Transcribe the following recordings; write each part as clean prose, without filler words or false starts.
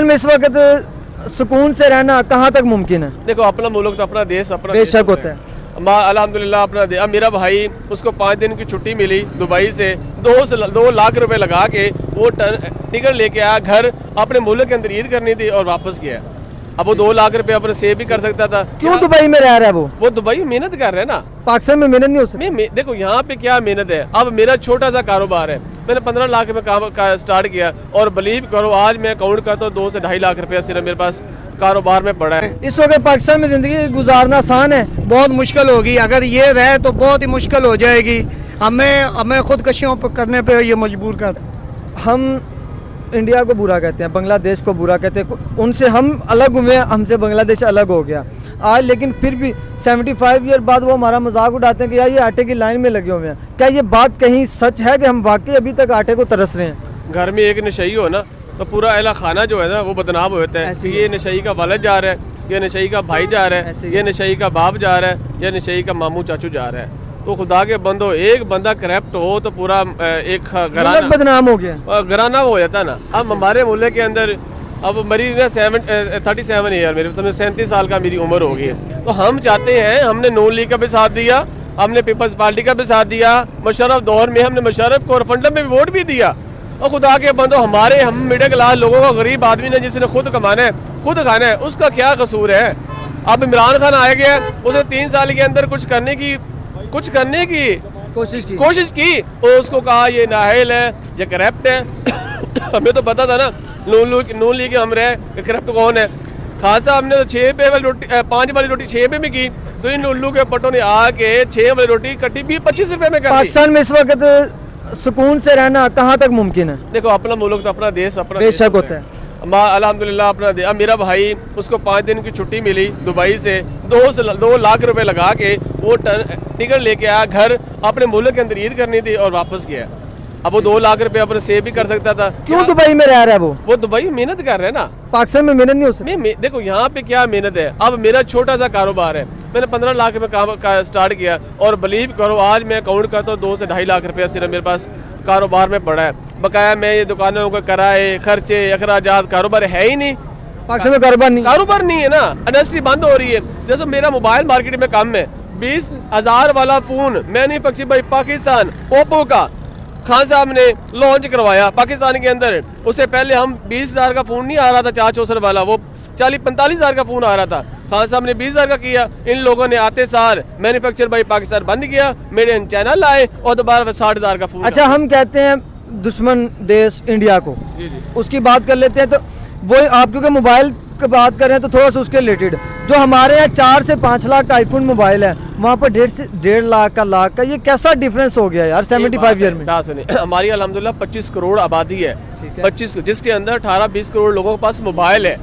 में इस वक्त सुकून से रहना कहाँ तक मुमकिन है? देखो अपना मुल्क तो अपना देश अपना बेशक होता है। अल्हम्दुलिल्लाह अपना अब मेरा भाई उसको 5 दिन की छुट्टी मिली दुबई से 2 लाख रुपए लगा के वो टिकट लेके आया घर अपने मुल्क के अंदर ईद करनी थी और वापस गया। अब वो 2 लाख रुपए अपने सेव भी कर सकता था। क्यों दुबई में रह रहा है वो दुबई में मेहनत कर रहे हैं ना। पाकिस्तान में मेहनत नहीं हो सकती। देखो यहाँ पे क्या मेहनत है। अब मेरा छोटा सा कारोबार है, मैंने 15 लाख में काम स्टार्ट किया और बिलीव करो आज मैं अकाउंट करता हूँ 2 से 2.5 लाख रुपया सिर्फ मेरे पास कारोबार में पड़ा है। इस वक्त पाकिस्तान में जिंदगी गुजारना आसान है? बहुत मुश्किल होगी, अगर ये रहे तो बहुत ही मुश्किल हो जाएगी। हमें खुदकशियों करने पे ये मजबूर कर। हम इंडिया को बुरा कहते हैं, बांग्लादेश को बुरा कहते हैं, उनसे हम अलग हुए, हमसे बांग्लादेश अलग हो गया आज। लेकिन फिर भी 75 ईयर बाद वो हमारा मजाक उड़ाते हैं कि यार ये आटे की लाइन में लगे हुए हैं। क्या ये बात कहीं सच है कि हम वाकई अभी तक आटे को तरस रहे हैं? घर में एक नशई हो ना तो पूरा अहला खाना जो है ना वो बदनाम होता है। ये नशई का वालिद जा रहा है, ये नशई का भाई जा रहा है, ये नशई का बाप जा रहा है, ये नशई का मामू चाचू जा रहा है। तो खुदा के बंदो एक बंदा करप्ट हो तो पूरा एक घराना बदनाम हो गया, घराना हो जाता ना। अब हमारे मुल्क के अंदर अब मेरी ना 37 ईयर मेरी 37 साल का मेरी उम्र हो गई है। तो हम चाहते हैं, हमने नून लीग का भी साथ दिया, हमने पीपल्स पार्टी का भी साथ दिया, मुशर्रफ दौर में हमने मुशर्रफ को रेफरेंडम में भी वोट भी दिया। और खुदा के बंदो हम मिडिल क्लास लोगों का, गरीब आदमी ने जिसने खुद कमाना है खुद खाना है, उसका क्या कसूर है? अब इमरान खान आ गया, उसने 3 साल के अंदर कुछ करने की कोशिश की और उसको कहा ये नाहिल है, ये करप्ट है। हमें तो पता था ना नून लीग हम रहे करप्ट कौन है। खान साहब ने तो 6 रुपए वाली रोटी 5 वाली रोटी 6 रुपए में की, तो इन उल्लू के पट्टों ने आके 6 वाली रोटी कट्टी 25 रुपए में कर दी। पाकिस्तान में इस वक्त सुकून से रहना कहाँ तक मुमकिन है? देखो अपना मुल्क तो अपना देश अपना बेशक होता है। अल्हम्दुलिल्लाह अपना अब मेरा भाई उसको 5 दिन की छुट्टी मिली दुबई से 2 लाख रुपए लगा के वो टिकट लेके आया घर अपने मुल्क के अंदर ईद करनी थी और वापस गया। अब वो 2 लाख रुपए अपने सेव भी कर सकता था। क्यों दुबई में रह रहा है वो दुबई में मेहनत कर रहे हैं ना। पाकिस्तान में मेहनत नहीं हो सकती। देखो यहाँ पे क्या मेहनत है। अब मेरा छोटा सा कारोबार है, मैंने 15 लाख में काम स्टार्ट किया और बिलीव करो आज मैं अकाउंट करता हूँ 2 से 2.5 लाख रुपया सिर्फ मेरे पास कारोबार में पड़ा है। बकाया मैं ये दुकानों का किराए खर्चे अखराजात कारोबार है ही नहीं। पाकिस्तान में कारोबार नहीं है ना। इंडस्ट्री बंद हो रही है। जैसे मेरा मोबाइल मार्केट में कम है, 20,000 वाला phone manufacture by Pakistan Oppo का खान साहब ने लॉन्च करवाया पाकिस्तान के अंदर। उससे पहले हम 20,000 का फोन नहीं आ रहा था 464 वाला, वो 40-45,000 का फोन आ रहा था। खान साहब ने 20,000 का किया। इन लोगों ने आते सार मैन्युफैक्चर बाई पाकिस्तान बंद किया, मेड इन चाइना लाए और दोबारा 60,000 का फोन। अच्छा, हम कहते हैं दुश्मन देश इंडिया को, उसकी बात कर लेते हैं। तो वो आप क्योंकि मोबाइल की बात कर रहे हैं तो थोड़ा सा उसके रिलेटेड, जो हमारे यहाँ 4 से 5 लाख का आईफोन मोबाइल है, वहाँ पर 1.5 लाख का, ये कैसा डिफरेंस हो गया यार 75 ईयर में? हमारी अल्हम्दुलिल्लाह 25 करोड़ आबादी है, 25 जिसके अंदर 18-20 करोड़ लोगों के पास मोबाइल है।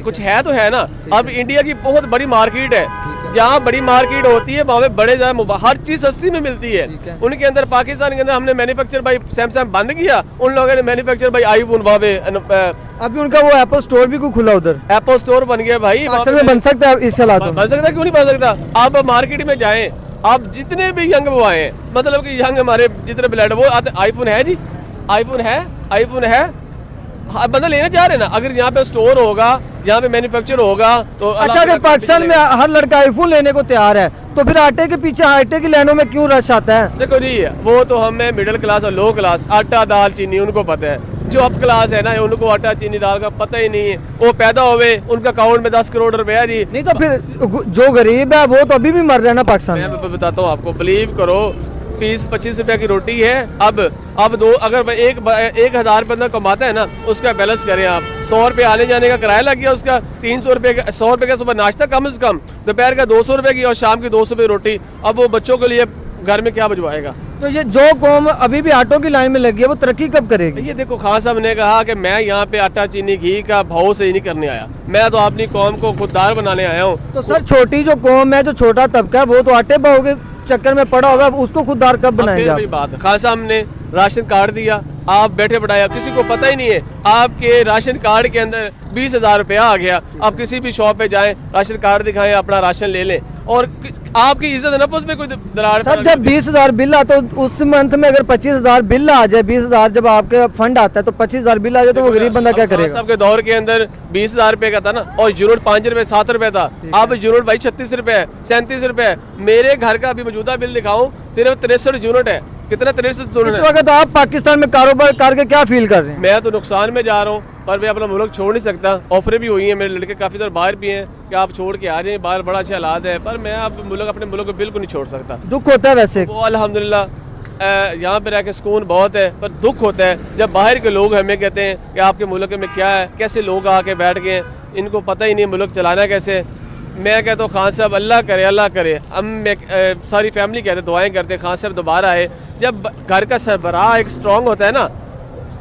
कुछ है तो है ना। अब इंडिया की बहुत बड़ी मार्केट है, जहाँ बड़ी मार्केट होती है वहाँ पे बड़े ज्यादा हर चीज सस्ती में मिलती है। उनके अंदर पाकिस्तान के अंदर हमने मैन्युफैक्चर बाई सैमसंग बंद किया, उन लोगों ने मैन्युफैक्चर बाई आईफोन वहाँ पे अभी उनका वो एप्पल स्टोर भी खुला, उधर एप्पल स्टोर बन गया भाई। बन सकता है इस हालात में? बन सकता है, क्यों नहीं बन सकता। आप मार्केट में जाएं, आप जितने भी यंग वो आए, मतलब कि यंग हमारे जितने ब्लड वो आते, आईफोन है जी, आईफोन है बंदा लेना चाह रहे ना। अगर यहाँ पे स्टोर होगा, यहाँ पे मैन्युफैक्चर होगा तो अच्छा, अगर पाकिस्तान में हर लड़का आईफोन लेने को तैयार है तो फिर आटे के पीछे आटे की लाइनों में क्यों रश आता है? देखो जी, वो तो हमें मिडिल क्लास और लो क्लास आटा दाल चीनी उनको पता है। जो अप क्लास है ना उनको आटा चीनी दाल का पता ही नहीं है। वो पैदा हुए उनका अकाउंट में 10 करोड़ रुपया जी। नहीं तो फिर जो गरीब है वो तो अभी भी मर रहा है ना पाकिस्तान में। मैं बताता हूँ आपको, बिलीव करो 20-25 रुपया की रोटी है। अब दो अगर 1,000 बंदा कमाता है ना, उसका बैलेंस करें आप। 100 रुपये आने जाने का किराया लग गया उसका, 300 रुपये का 100 रुपये का सुबह नाश्ता कम से कम, दोपहर का 200 रुपये की और शाम की 200 रुपये रोटी। अब वो बच्चों के लिए घर में क्या भिजवाएगा? तो ये जो कौम अभी भी आटों की लाइन में लगी है वो तरक्की कब करेगी? ये देखो, खान साहब ने कहा कि मैं यहाँ पे आटा चीनी घी का भाव से ही नहीं करने आया, मैं तो अपनी कौम को खुददार बनाने आया हूँ। तो सर, छोटी जो कौम है, जो छोटा तबका है, वो तो आटे भाव के चक्कर में पड़ा हुआ है, उसको खुददार कब बनाएगा? बात खान साहब ने राशन कार्ड दिया, आप बैठे बढ़ाया, किसी को पता ही नहीं है। आपके राशन कार्ड के अंदर 20,000 रुपया आ गया, आप किसी भी शॉप पे जाएं, राशन कार्ड दिखाएं, अपना राशन ले लें और आपकी इज्जत नफ्स में कोई दरार। सर जब 20,000 बिल आता है तो उस मंथ में अगर 25,000 बिल आ जाए, 20,000 जब आपके फंड आता है तो 25,000 बिल आ जाए तो वो गरीब बंदा क्या करेगा? सबके दौर के अंदर 20,000 रुपए का था ना, और यूनिट 5 रुपए 7 रुपए था। अब यूनिट भाई 36 रुपए है, 37 रुपए है। मेरे घर का अभी मौजूदा बिल दिखाऊं, सिर्फ 63 यूनिट है। कितना 63 यूनिट इस है? वक्त आप पाकिस्तान में कारोबार करके क्या फील कर रहे हैं? मैं तो नुकसान में जा रहा हूँ, पर मैं अपना मुल्क छोड़ नहीं सकता। ऑफरें भी हुई हैं, मेरे लड़के काफ़ी सारे बाहर भी हैं कि आप छोड़ के आ जाएं, बाहर बड़ा अच्छा हालात है, पर मैं अब अपने मुल्क को बिल्कुल नहीं छोड़ सकता। दुख होता है वैसे? वो अल्हम्दुलिल्लाह यहाँ पे रह के सुकून बहुत है, पर दुख होता है जब बाहर के लोग हमें कहते हैं कि आपके मुल्क में क्या है, कैसे लोग आके बैठ गए, इनको पता ही नहीं मुल्क चलाना कैसे। मैं कहता हूँ खान साहब अल्लाह करे, हम सारी फैमिली कहते दुआएं करते खान साहब दोबारा आए। जब घर का सरबराह एक स्ट्रॉन्ग होता है ना,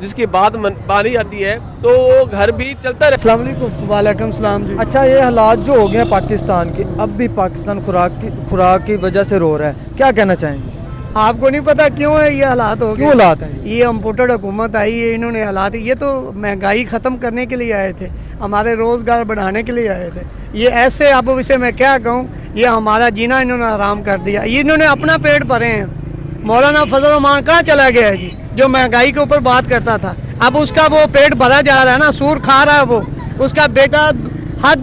जिसकी बात मानी जाती है, तो वो घर भी चलता रहे। अस्सलाम वालेकुम। वालेकुम सलाम जी। अच्छा, ये हालात जो हो गए हैं पाकिस्तान के, अब भी पाकिस्तान खुराक की वजह से रो रहा है, क्या कहना चाहेंगे? आपको नहीं पता क्यों है ये हालात हो गए? क्यों हालात हैं? ये इम्पोर्टेड हुकूमत आई है, इन्होंने हालात, ये तो महंगाई ख़त्म करने के लिए आए थे, हमारे रोज़गार बढ़ाने के लिए आए थे। ये ऐसे, अब इसे मैं क्या कहूँ, ये हमारा जीना इन्होंने आराम कर दिया। ये इन्होंने अपना पेट भरे हैं। मौलाना फजल रहमान कहाँ चला गया है जी, जो महंगाई के ऊपर बात करता था? अब उसका वो पेट भरा जा रहा है ना, सूर खा रहा है वो। उसका बेटा हर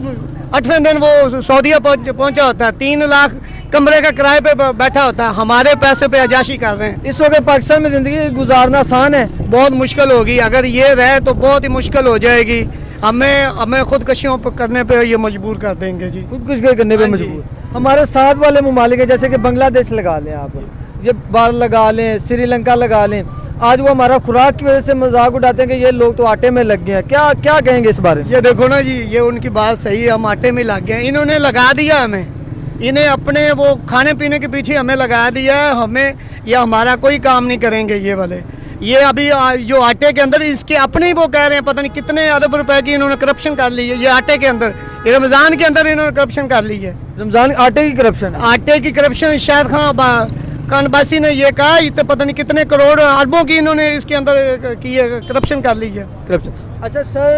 8वें दिन वो सऊदीया पहुंचा होता है, 3 लाख कमरे का किराए पे बैठा होता है। हमारे पैसे पे अजाशी कर रहे हैं। इस वक्त पाकिस्तान में ज़िंदगी गुजारना आसान है? बहुत मुश्किल होगी, अगर ये रहे तो बहुत ही मुश्किल हो जाएगी। हमें खुदकशियों करने पे ये मजबूर कर देंगे जी, खुदकुशी करने पे हाँ जी। मजबूर। हमारे साथ वाले ममालिक हैं, जैसे कि बांग्लादेश लगा लें आप, ये बार लगा लें, श्रीलंका लगा लें, आज वो हमारा खुराक की वजह से मजाक उड़ाते हैं कि ये लोग तो आटे में लग गए हैं। क्या कहेंगे इस बारे में? ये देखो ना जी, ये उनकी बात सही है, हम आटे में लग गए। इन्होंने लगा दिया हमें, इन्हें अपने वो खाने पीने के पीछे हमें लगा दिया है। हमें ये हमारा कोई काम नहीं करेंगे ये वाले। ये अभी जो आटे के अंदर इसके अपने ही वो कह रहे हैं पता नहीं कितने अरब रुपए की इन्होंने करप्शन कर ली है। ये आटे के अंदर, ये रमज़ान के अंदर इन्होंने करप्शन कर ली है। रमजान आटे की करप्शन? आटे की करप्शन। शायद खानबासी ने ये कहा, इतने पता नहीं कितने करोड़ अरबों की इन्होंने इसके अंदर की करप्शन कर ली है। करप्शन। अच्छा सर,